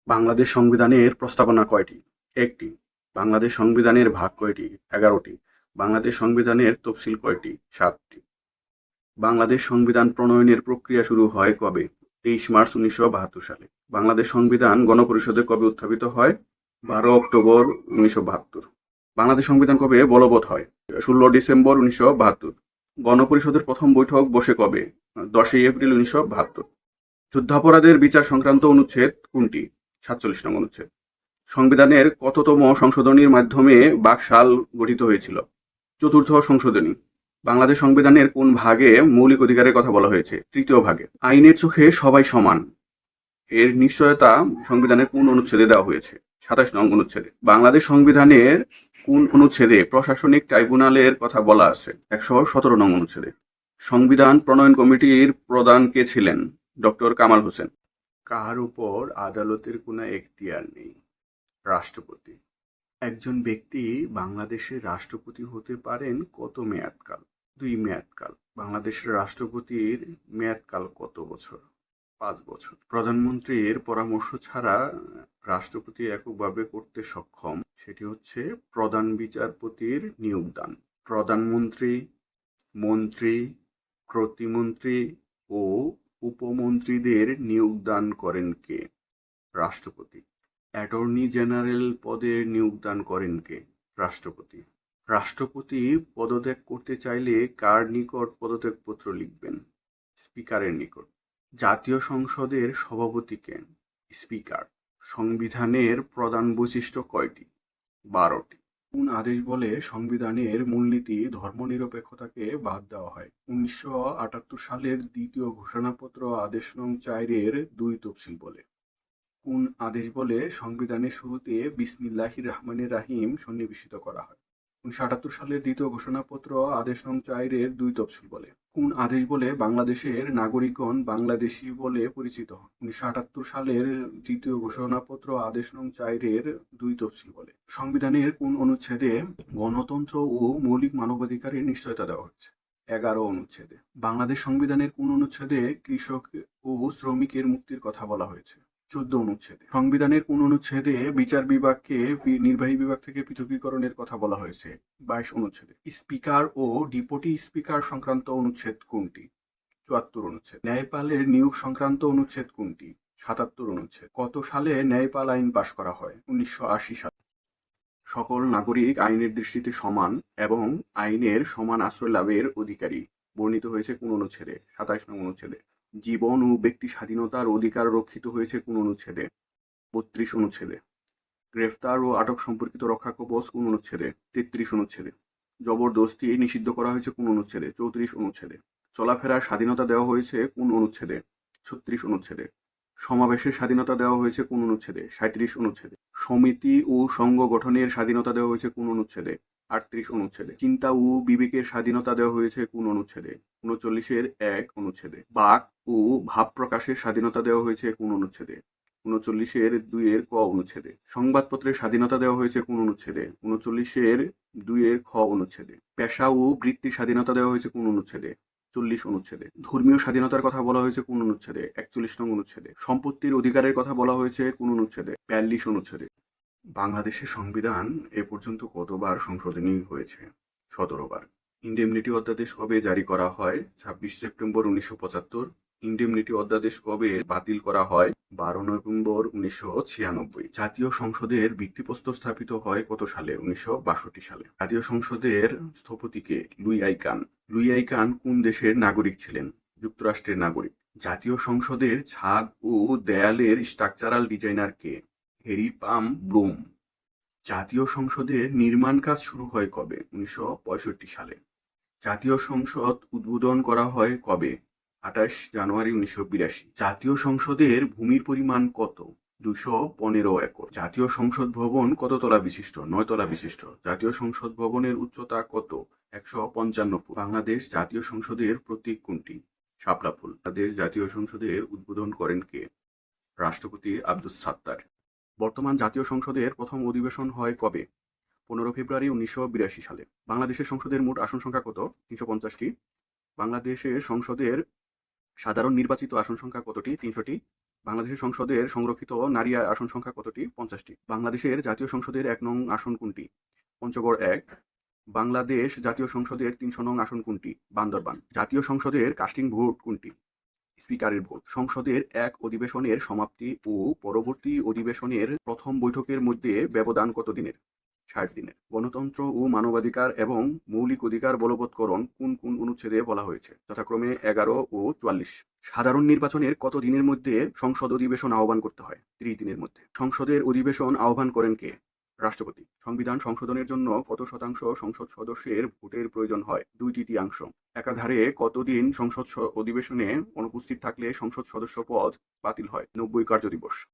বাংলাদেশ সংবিধানের প্রস্তাবনা কয়টি? একটি। বাংলাদেশ সংবিধানের ভাগ কয়টি? 11টি। বাংলাদেশ সংবিধানের তফসিল কয়টি? 7টি। বাংলাদেশ সংবিধান প্রণয়নের প্রক্রিয়া শুরু হয় কবে? 23 মার্চ 1972 সালে। বাংলাদেশ সংবিধান গণপরিষদে কবে উত্থাপিত হয়? 12 অক্টোবর 1972। বাংলাদেশ সংবিধান কবে বলবৎ হয়? 16 ডিসেম্বর 1972। গণপরিষদের প্রথম বৈঠক বসে কবে? 10 এপ্রিল 1972। যুদ্ধাপরাধের বিচার সংক্রান্ত অনুচ্ছেদ কোনটি? 47 নং অনুচ্ছেদ। সংবিধানের কততম সংশোধনীর মাধ্যমে বাকশাল গঠিত হয়েছিল? চতুর্থ সংশোধনী। বাংলাদেশ সংবিধানের কোন ভাগে মৌলিক অধিকারের কথা বলা হয়েছে? তৃতীয় ভাগে। আইনের চোখে সবাই সমান এর নিশ্চয়তা সংবিধানের কোন অনুচ্ছেদে দেওয়া হয়েছে? 27 নং অনুচ্ছেদে। বাংলাদেশ সংবিধানের কোন অনুচ্ছেদে প্রশাসনিক ট্রাইব্যুনালের কথা বলা আছে? 117 নং অনুচ্ছেদে। সংবিধান প্রণয়ন কমিটির প্রধান কে ছিলেন? ডক্টর কামাল হোসেন। কার উপর আদালতের কোনো এখতিয়ার নেই? রাষ্ট্রপতি। একজন ব্যক্তি বাংলাদেশের রাষ্ট্রপতি হতে পারেন কত মেয়াদকাল? 2 মেয়াদকাল। বাংলাদেশের রাষ্ট্রপতির মেয়াদকাল কত বছর? 5 বছর। প্রধানমন্ত্রীর পরামর্শ ছাড়া রাষ্ট্রপতি এককভাবে করতে সক্ষম, সেটি হচ্ছে প্রধান বিচারপতির নিয়োগদান। প্রধানমন্ত্রী, মন্ত্রী, প্রতিমন্ত্রী ও উপমন্ত্রীদের নিয়োগদান করেন কে? রাষ্ট্রপতি। অ্যাটর্নি জেনারেল পদের নিয়োগদান করেন কে? রাষ্ট্রপতি। রাষ্ট্রপতি পদত্যাগ করতে চাইলে কার নিকট পদত্যাগপত্র লিখবেন? স্পিকারের নিকট। জাতীয় সংসদের সভাপতি কে? স্পিকার। সংবিধানের প্রধান বৈশিষ্ট্য কয়টি? 12টি। কোন আদেশ বলে সংবিধানের মূলনীতি ধর্মনিরপেক্ষতাকে বাদ দেওয়া হয়? 1978 সালের দ্বিতীয় ঘোষণাপত্র আদেশ নং 4-এর 2 তফসিল বলে। কোন আদেশ বলে সংবিধানের শুরুতে বিসমিল্লাহির রহমানির রাহিম সন্নিবেশিত করা হয়? 1978 সালের দ্বিতীয় ঘোষণাপত্র আদেশ নং 4-এর 2 তফসিল বলে। কোন আদেশ বলে বাংলাদেশের নাগরিকগণ বাংলাদেশী বলে পরিচিত হন? 1978 সালের দ্বিতীয় ঘোষণাপত্র আদেশ নং 4-এর 2 তফসিল বলে। সংবিধানের কোন অনুচ্ছেদে গণতন্ত্র ও মৌলিক মানবাধিকারের নিশ্চয়তা দেওয়া হয়েছে? 11 অনুচ্ছেদে। বাংলাদেশ সংবিধানের কোন অনুচ্ছেদে কৃষক ও শ্রমিকের মুক্তির কথা বলা হয়েছে? 14 অনুচ্ছেদে। সংবিধানের কোন অনুচ্ছেদে বিচার বিভাগকে নির্বাহী বিভাগ থেকে পৃথকীকরণের কথা বলা হয়েছে? 22 অনুচ্ছেদে। স্পিকার ও ডেপুটি স্পিকার সংক্রান্ত অনুচ্ছেদ কোনটি? 74 অনুচ্ছেদ। ন্যায়পালের নিয়োগ সংক্রান্ত অনুচ্ছেদ কোনটি? 77 অনুচ্ছেদ। কত সালে ন্যায়পাল আইন পাশ করা হয়? 1980 সালে। সকল নাগরিক আইনের দৃষ্টিতে সমান এবং আইনের সমান আশ্রয় লাভের অধিকারী বর্ণিত হয়েছে কোন অনুচ্ছেদে? 27 নং অনুচ্ছেদে। জীবন ও ব্যক্তি স্বাধীনতার অধিকার রক্ষিত হয়েছে কোন অনুচ্ছেদে? 32 অনুচ্ছেদে। গ্রেফতার ও আটক সম্পর্কিত রক্ষা কবচ কোন অনুচ্ছেদে? 33 অনুচ্ছেদে। জবরদস্তি নিষিদ্ধ করা হয়েছে কোন অনুচ্ছেদে? 34 অনুচ্ছেদে। চলাফেরার স্বাধীনতা দেওয়া হয়েছে কোন অনুচ্ছেদে? 36 অনুচ্ছেদে। সমাবেশের স্বাধীনতা দেওয়া হয়েছে কোন অনুচ্ছেদে? 37 অনুচ্ছেদে। সমিতি ও সংঘ গঠনের স্বাধীনতা দেওয়া হয়েছে কোন অনুচ্ছেদে? 38 অনুচ্ছেদে। চিন্তা ও বিবেকের স্বাধীনতা দেওয়া হয়েছে কোন অনুচ্ছেদে? 39-এর 1 অনুচ্ছেদে। বাক ও ভাব প্রকাশের স্বাধীনতা দেওয়া হয়েছে কোন অনুচ্ছেদে? 39-এর 2-এর ক অনুচ্ছেদে। সংবাদপত্রের স্বাধীনতা দেওয়া হয়েছে কোন অনুচ্ছেদে? 39-এর 2-এর খ অনুচ্ছেদে। পেশা ও বৃত্তির স্বাধীনতা দেওয়া হয়েছে কোন অনুচ্ছেদে? 40 অনুচ্ছেদে। ধর্মীয় স্বাধীনতার কথা বলা হয়েছে কোন অনুচ্ছেদে? 41 নং অনুচ্ছেদে। সম্পত্তির অধিকারের কথা বলা হয়েছে কোন অনুচ্ছেদে? 42 অনুচ্ছেদে। বাংলাদেশের সংবিধান এ পর্যন্ত কতবার সংশোধনী হয়েছে? 17 বার। ইনডেমনিটি অধ্যাদেশ কবে জারি করা হয়? 26 সেপ্টেম্বর 1975। ইনডেমনিটি অধ্যাদেশ কবে বাতিল করা হয়? 12 নভেম্বর 1996। জাতীয় সংসদের ভিত্তিপ্রস্তর স্থাপিত হয় কত সালে? 1962 সালে। জাতীয় সংসদের স্থপতি কে? Louis I Kahn. লুই আইকান কোন দেশের নাগরিক ছিলেন? যুক্তরাষ্ট্রের নাগরিক। জাতীয় সংসদের ছাদ ও দেয়ালের স্ট্রাকচারাল ডিজাইনার কে? হ্যারি পাম ব্লুম। জাতীয় সংসদের নির্মাণ কাজ শুরু হয় কবে? 1965 সালে। জাতীয় সংসদ উদ্বোধন করা হয় কবে? 28 জানুয়ারি 1982। জাতীয় সংসদের ভূমির পরিমাণ কত? 215 একর। জাতীয় সংসদ ভবন কত তলা বিশিষ্ট? 9 তলা বিশিষ্ট। জাতীয় সংসদ ভবনের উচ্চতা কত? 155 ফুট। বাংলাদেশ জাতীয় সংসদের প্রতীক কোনটি? শাপলা ফুল। বাংলাদেশ জাতীয় সংসদের উদ্বোধন করেন কে? রাষ্ট্রপতি আব্দুস সাত্তার। বর্তমান জাতীয় সংসদের প্রথম অধিবেশন হয় কবে? 15 ফেব্রুয়ারি 1982 সালে। বাংলাদেশের সংসদের মোট আসন সংখ্যা কত? 350টি। বাংলাদেশের সংসদের সাধারণ নির্বাচিত আসন সংখ্যা কতটি? 300টি। বাংলাদেশের সংসদের সংরক্ষিত নারী আসন সংখ্যা কতটি? 50টি। বাংলাদেশের জাতীয় সংসদের 1 নং আসন কোনটি? পঞ্চগড় 1। বাংলাদেশ জাতীয় সংসদের 300 নং আসন কোনটি? বান্দরবান। জাতীয় সংসদের কাস্টিং ভোট কোনটি? স্পিকারের ভোট। সংসদের এক অধিবেশনের সমাপ্তি ও পরবর্তী অধিবেশনের প্রথম বৈঠকের মধ্যে ব্যবধান কত দিনের? 60 দিনের। গণতন্ত্র ও মানবাধিকার এবং মৌলিক অধিকার বলবৎকরণ কোন কোন অনুচ্ছেদে বলা হয়েছে? যথাক্রমে 11 ও 44। সাধারণ নির্বাচনের কত দিনের মধ্যে সংসদ অধিবেশন আহ্বান করতে হয়? 30 দিনের মধ্যে। সংসদের অধিবেশন আহ্বান করেন কে? রাষ্ট্রপতি। সংবিধান সংশোধনের জন্য কত শতাংশ সংসদ সদস্যের ভোটের প্রয়োজন হয়? 2/3। একাধারে কতদিন সংসদ অধিবেশনে অনুপস্থিত থাকলে সংসদ সদস্য পদ বাতিল হয়? 90 কার্যদিবস।